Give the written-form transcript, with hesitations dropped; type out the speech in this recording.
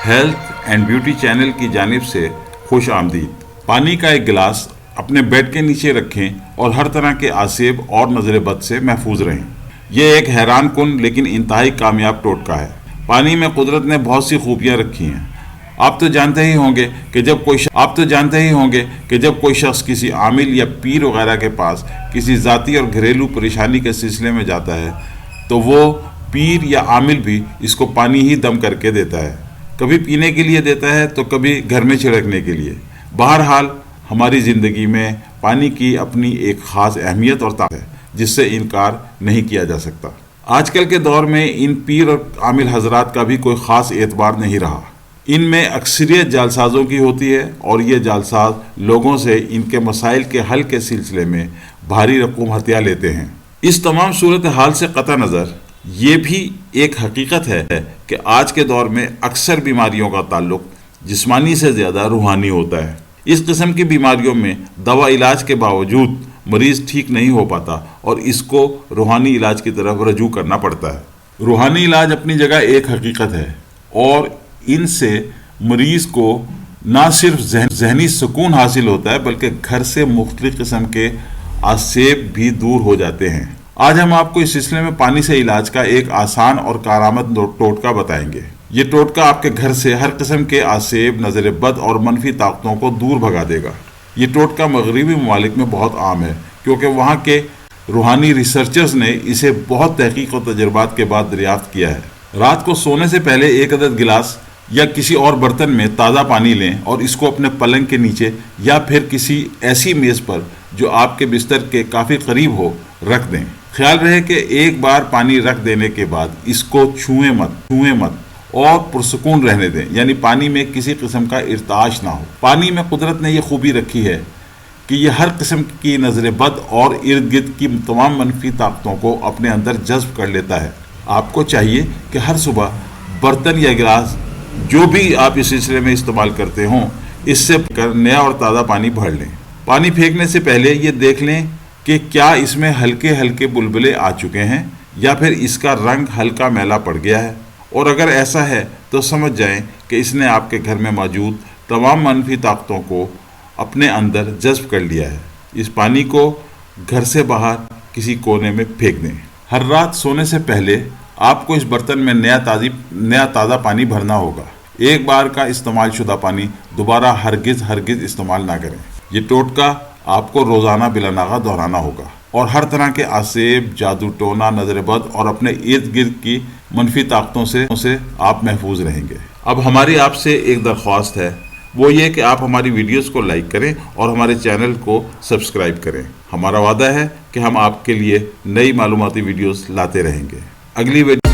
Health and beauty channel کی جانب سے خوش آمدید۔ پانی کا ایک گلاس اپنے بیڈ کے نیچے رکھیں اور ہر طرح کے آسیب اور نظر بد سے محفوظ رہیں۔ یہ ایک حیران کن لیکن انتہائی کامیاب ٹوٹکا ہے۔ پانی میں قدرت نے بہت سی خوبیاں رکھی ہیں۔ آپ تو جانتے ہی ہوں گے کہ جب کوئی شخص کسی عامل یا پیر وغیرہ کے پاس کسی ذاتی اور گھریلو پریشانی کے سلسلے میں جاتا ہے تو وہ پیر یا عامل بھی اس کو پانی ہی دم کر کے دیتا ہے، کبھی پینے کے لیے دیتا ہے تو کبھی گھر میں چھڑکنے کے لیے۔ بہرحال ہماری زندگی میں پانی کی اپنی ایک خاص اہمیت اور طاقت ہے جس سے انکار نہیں کیا جا سکتا۔ آج کل کے دور میں ان پیر اور عامل حضرات کا بھی کوئی خاص اعتبار نہیں رہا۔ ان میں اکثریت جعلسازوں کی ہوتی ہے اور یہ جعلساز لوگوں سے ان کے مسائل کے حل کے سلسلے میں بھاری رقوم ہتھیار لیتے ہیں۔ اس تمام صورتحال سے قطع نظر یہ بھی ایک حقیقت ہے کہ آج کے دور میں اکثر بیماریوں کا تعلق جسمانی سے زیادہ روحانی ہوتا ہے۔ اس قسم کی بیماریوں میں دوا علاج کے باوجود مریض ٹھیک نہیں ہو پاتا اور اس کو روحانی علاج کی طرف رجوع کرنا پڑتا ہے۔ روحانی علاج اپنی جگہ ایک حقیقت ہے اور ان سے مریض کو نہ صرف ذہنی سکون حاصل ہوتا ہے بلکہ گھر سے مختلف قسم کے آسیب بھی دور ہو جاتے ہیں۔ آج ہم آپ کو اس سلسلے میں پانی سے علاج کا ایک آسان اور کارآمد ٹوٹکا بتائیں گے۔ یہ ٹوٹکا آپ کے گھر سے ہر قسم کے آسیب، نظر بد اور منفی طاقتوں کو دور بھگا دے گا۔ یہ ٹوٹکا مغربی ممالک میں بہت عام ہے کیونکہ وہاں کے روحانی ریسرچرز نے اسے بہت تحقیق اور تجربات کے بعد دریافت کیا ہے۔ رات کو سونے سے پہلے ایک عدد گلاس یا کسی اور برتن میں تازہ پانی لیں اور اس کو اپنے پلنگ کے نیچے یا پھر کسی ایسی میز پر جو آپ کے بستر کے کافی قریب ہو رکھ دیں۔ خیال رہے کہ ایک بار پانی رکھ دینے کے بعد اس کو چھوئیں مت اور پرسکون رہنے دیں، یعنی پانی میں کسی قسم کا ارتعاش نہ ہو۔ پانی میں قدرت نے یہ خوبی رکھی ہے کہ یہ ہر قسم کی نظر بد اور ارد گرد کی تمام منفی طاقتوں کو اپنے اندر جذب کر لیتا ہے۔ آپ کو چاہیے کہ ہر صبح برتن یا گلاس جو بھی آپ اس سلسلے میں استعمال کرتے ہوں اس سے نیا اور تازہ پانی بھر لیں۔ پانی پھینکنے سے پہلے یہ دیکھ لیں کہ کیا اس میں ہلکے ہلکے بلبلے آ چکے ہیں یا پھر اس کا رنگ ہلکا میلا پڑ گیا ہے، اور اگر ایسا ہے تو سمجھ جائیں کہ اس نے آپ کے گھر میں موجود تمام منفی طاقتوں کو اپنے اندر جذب کر لیا ہے۔ اس پانی کو گھر سے باہر کسی کونے میں پھینک دیں۔ ہر رات سونے سے پہلے آپ کو اس برتن میں نیا تازہ پانی بھرنا ہوگا۔ ایک بار کا استعمال شدہ پانی دوبارہ ہرگز استعمال نہ کریں۔ یہ ٹوٹکا آپ کو روزانہ بلا ناغہ دہرانا ہوگا اور ہر طرح کے آسیب، جادو ٹونا، نظر بد اور اپنے ارد گرد کی منفی طاقتوں سے آپ محفوظ رہیں گے۔ اب ہماری آپ سے ایک درخواست ہے، وہ یہ کہ آپ ہماری ویڈیوز کو لائک کریں اور ہمارے چینل کو سبسکرائب کریں۔ ہمارا وعدہ ہے کہ ہم آپ کے لیے نئی معلوماتی ویڈیوز لاتے رہیں گے۔ اگلی ویڈیو